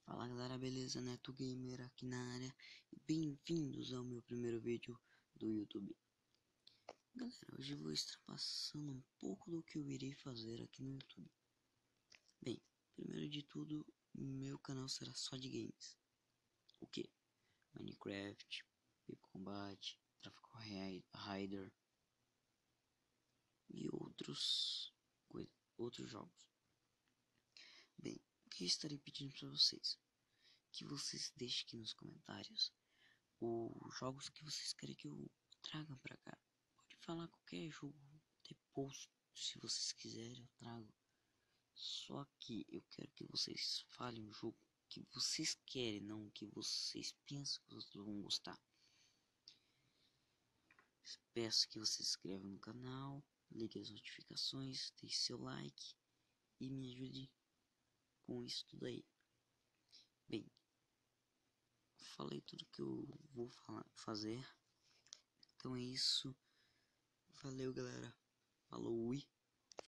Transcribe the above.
Fala galera, beleza? Neto Gamer aqui na área e bem-vindos ao meu primeiro vídeo do YouTube. Galera, hoje eu vou estar passando um pouco do que eu irei fazer aqui no YouTube. Bem, primeiro de tudo, meu canal será só de games. O que? Minecraft, Pipo Combat, Tráfico Rider e outros jogos. Bem, o que eu estarei pedindo para vocês? Que vocês deixem aqui nos comentários os jogos que vocês querem que eu traga pra cá. Pode falar qualquer jogo depois, se vocês quiserem eu trago. Só que eu quero que vocês falem o jogo que vocês querem, não o que vocês pensam que os outros vão gostar. Peço que vocês se inscrevam no canal, ligue as notificações, deixe seu like e me ajude com isso tudo aí. Bem, falei tudo que eu vou fazer. Então é isso. Valeu, galera. Falou, ui.